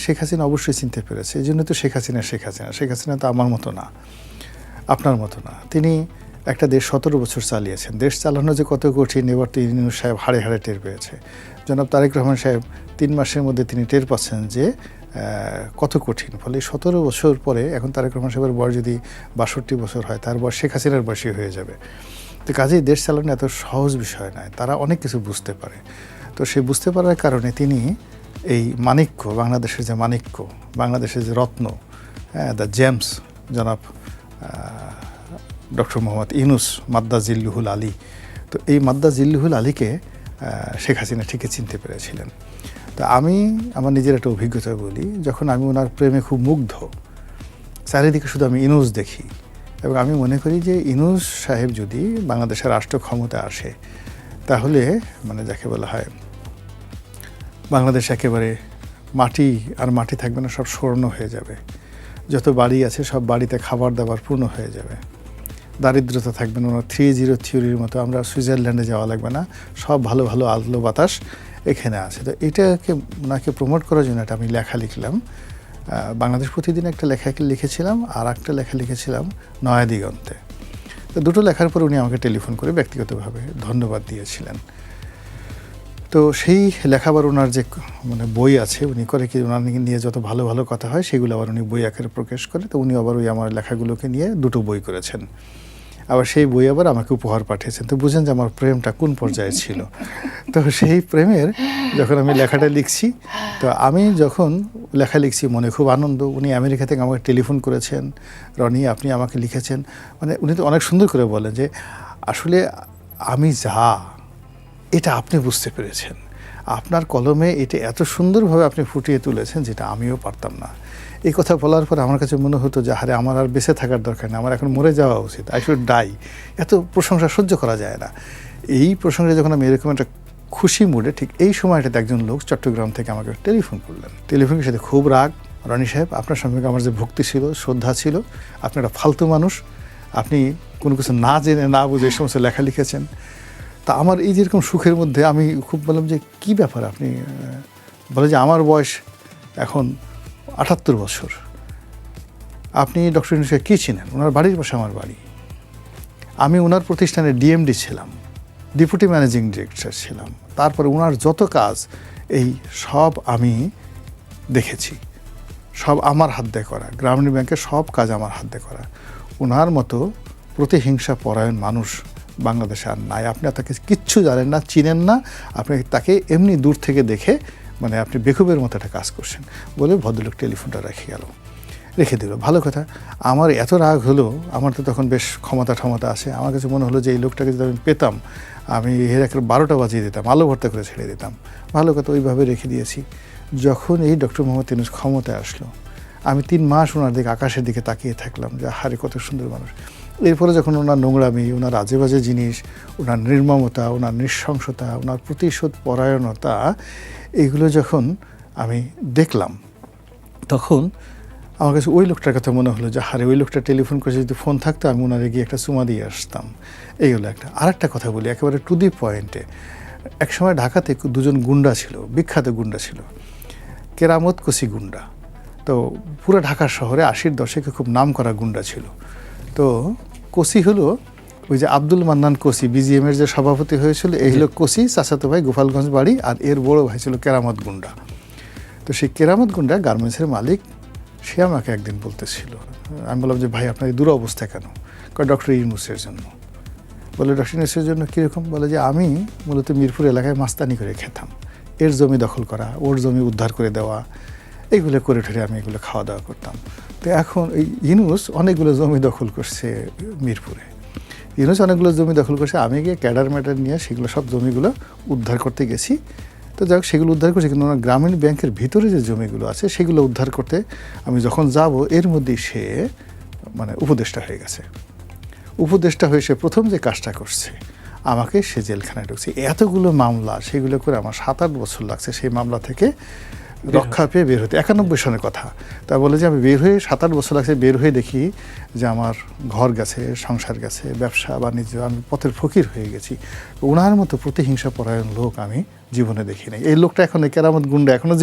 শেখ হাসিনা অবশ্যই চিনতে পেরেছে। এই জন্য তো শেখ হাসিনা শেখ হাসিনা তো আমার মতো না, আপনার মতো না। তিনি একটা দেশ 17 বছর চালিয়েছেন। দেশ চালানো যে কত কঠিন এবার তো ইউনূস সাহেব হাড়ে হাড়ে টের পেয়েছে। জনাব তারেক রহমান সাহেব 3 মাসের মধ্যে তিনি টের পাচ্ছেন যে কত কঠিন। ফলে 17 বছর পরে এখন তারেক রহমান সাহেবের বয়স যদি 62 বছর হয়, তার বয়স শেখ হাসিনার বয়সী হয়ে যাবে। তো কাজেই দেশ চালানো এত সহজ বিষয় নয়, তারা অনেক কিছু বুঝতে পারে। তো সে বুঝতে পারার কারণে তিনি এই মাণিক্য, বাংলাদেশের যে মাণিক্য, বাংলাদেশের যে রত্ন, দ্য জেমস, জনাব ডক্টর মোহাম্মদ ইউনূস মাদ্দা জিল্লুহুল আলী, তো এই মাদ্দা জিল্লুহুল আলীকে শেখ হাসিনা ঠিকই চিনতে পেরেছিলেন। তো আমি আমার নিজের একটা অভিজ্ঞতা বলি, যখন আমি ওনার প্রেমে খুব মুগ্ধ, চারিদিকে শুধু আমি ইউনূস দেখি, এবং আমি মনে করি যে ইউনূস সাহেব যদি বাংলাদেশের রাষ্ট্র ক্ষমতা আসে, তাহলে মানে যাকে বলা হয় বাংলাদেশ একেবারে মাটি আর মাটি থাকবে না, সব স্বর্ণ হয়ে যাবে। যত বাড়ি আছে সব বাড়িতে খাবার দাবার পূর্ণ হয়ে যাবে, দারিদ্রতা থাকবে না। ওনার 3-0 থিওরির মতো আমরা সুইজারল্যান্ডে যাওয়া লাগবে না, সব ভালো ভালো আলো বাতাস এখানে আছে। তো এটাকে ওনাকে প্রমোট করার জন্য একটা আমি লেখা লিখলাম। বাংলাদেশ প্রতিদিন একটা লেখা লিখেছিলাম, আর একটা লেখা লিখেছিলাম নয়া দিগন্তে। তো দুটো লেখার পর উনি আমাকে টেলিফোন করে ব্যক্তিগতভাবে ধন্যবাদ দিয়েছিলেন। তো সেই লেখা আবার ওনার যে মানে বই আছে, উনি করে কি ওনার নিয়ে যত ভালো ভালো কথা হয় সেগুলো আবার উনি বই আকারে প্রকাশ করে। তো উনি আবার ওই আমার লেখাগুলোকে নিয়ে দুটো বই করেছেন, আবার সেই বই আবার আমাকে উপহার পাঠিয়েছেন। তো বুঝেন যে আমার প্রেমটা কোন পর্যায়ে ছিল। তো সেই প্রেমের যখন আমি লেখাটা লিখছি, তো আমি যখন লেখা লিখছি মনে খুব আনন্দ। উনি আমেরিকা থেকে আমাকে টেলিফোন করেছেন, রনি আপনি আমাকে লিখেছেন, মানে উনি তো অনেক সুন্দর করে বলেন যে আসলে আমি যা, এটা আপনি বুঝতে পেরেছেন, আপনার কলমে এটা এত সুন্দরভাবে আপনি ফুটিয়ে তুলেছেন যেটা আমিও পারতাম না। এই কথা বলার পর আমার কাছে মনে হতো যে আরে আমার আর বেঁচে থাকার দরকার নেই, আমার এখন মরে যাওয়া উচিত, আই শুড ডাই। এত প্রশংসা সহ্য করা যায় না। এই প্রসঙ্গে যখন আমি এরকম একটা খুশি মুডে, ঠিক এই সময়টাতে একজন লোক চট্টগ্রাম থেকে আমাকে টেলিফোন করলেন। টেলিফোনের সাথে খুব রাগ, রনি সাহেব আপনার সঙ্গে আমার যে ভক্তি ছিল, শ্রদ্ধা ছিল, আপনি একটা ফালতু মানুষ, আপনি কোনো কিছু না জেনে না বুঝে এই সমস্ত লেখা লিখেছেন। তা আমার এই যেরকম সুখের মধ্যে আমি খুব বললাম যে কী ব্যাপার, আপনি বলে যে আমার বয়স এখন 78 বছর, আপনি ডক্টর ইউনূসকে কী চিনেন? ওনার বাড়ির পাশে আমার বাড়ি, আমি ওনার প্রতিষ্ঠানের ডিএমডি ছিলাম, ডেপুটি ম্যানেজিং ডিরেক্টর ছিলাম, তারপরে ওনার যত কাজ এই সব আমি দেখেছি, সব আমার হাত দিয়ে করা, গ্রামীণ ব্যাংকের সব কাজ আমার হাত দিয়ে করা। ওনার মতো প্রতিহিংসা পরায়ণ মানুষ বাংলাদেশে আর নাই। আপনি তাকে কিচ্ছু জানেন না, চিনেন না, আপনি তাকে এমনি দূর থেকে দেখে মানে আপনি বেকুবের মতো একটা কাজ করছেন বলে ভদ্রলোক টেলিফোনটা রেখে দিল। ভালো কথা। আমার এত রাগ হলো, আমার তো তখন বেশ ক্ষমতা আছে, আমার কাছে মনে হলো যে এই লোকটাকে যদি আমি পেতাম, আমি এর একটা 12টা বাজিয়ে দিতাম, আলো ভর্তা করে ছেড়ে দিতাম। ভালো কথা, ওইভাবে রেখে দিয়েছি। যখন এই ডক্টর মোহাম্মদ ইউনূস ক্ষমতায় আসলো, আমি 3 মাস ওনার দিকে আকাশের দিকে তাকিয়ে থাকলাম যে হারে কত সুন্দর মানুষ। এরপরে যখন ওনার নোংরামি, ওনার আজে বাজে জিনিস, ওনার নির্মমতা, ওনার নৃশংসতা, ওনার প্রতিশোধ পরায়ণতা, এগুলো যখন আমি দেখলাম, তখন আমার কাছে ওই লোকটার কথা মনে হলো যে হারে ওই লোকটা টেলিফোন করে যদি ফোন থাকতো আমি ওনারে গিয়ে একটা চুমা দিয়ে আসতাম। এই হলো একটা। আরেকটা কথা বলি একেবারে টু দি পয়েন্টে। একসময় ঢাকাতে 2জন গুন্ডা ছিল, বিখ্যাত গুন্ডা ছিল, কেরামত কোসি গুন্ডা। তো পুরো ঢাকা শহরে 80-র দশকে খুব নাম করা গুন্ডা ছিল। তো কোসি হলো ওই যে আব্দুল মান্নান কোসি, বিজিএমের যে সভাপতি হয়েছিল, এই হলো কোসি, চাচাতো ভাই গোপালগঞ্জ বাড়ি, আর এর বড় ভাই ছিল কেরামত গুন্ডা। তো সেই কেরামত গুন্ডা গার্মেন্টসের মালিক, সে আমাকে একদিন বলতেছিল, আমি বললাম যে ভাই আপনার এই দুরবস্থা কেন? কয় ডক্টর ইউনূসের জন্য। বলে ডক্টর ইউনূসের জন্য কীরকম? বলে যে আমি মূলত মিরপুর এলাকায় মাস্তানি করে খেতাম, এর জমি দখল করা, ওর জমি উদ্ধার করে দেওয়া, এইগুলো করে ঠরে আমি এগুলো খাওয়া দাওয়া করতাম। তো এখন এই ইউনূস অনেকগুলো জমি দখল করছে মিরপুরে, ইউনূস অনেকগুলো জমি দখল করছে, আমি গিয়ে ক্যাডার ম্যাডার নিয়ে সেগুলো সব জমিগুলো উদ্ধার করতে গেছি। তো যাই হোক সেগুলো উদ্ধার করছে, কিন্তু ওনার গ্রামীণ ব্যাংকের ভিতরে যে জমিগুলো আছে সেগুলো উদ্ধার করতে আমি যখন যাব, এর মধ্যেই সে মানে উপদেষ্টা হয়ে গেছে। উপদেষ্টা হয়ে সে প্রথম যে কাজটা করছে, আমাকে সে জেলখানায় ঢুকছে। এতগুলো মামলা, সেগুলো করে আমার 7-8 বছর লাগছে সেই মামলা থেকে রক্ষা পেয়ে বের হতে। 91 সনের কথা। তা বলে যে আমি বের হয়ে 7-8 বছর লাগছে, বের হয়ে দেখি যে আমার ঘর গেছে, সংসার গেছে, ব্যবসা বাণিজ্য, আমি পথের ফকির হয়ে গেছি। ওনার মতো প্রতিহিংসা পরায়ণ লোক আমি জীবনে দেখি নাই। এই লোকটা এখন কেরামত গুন্ডা এখনো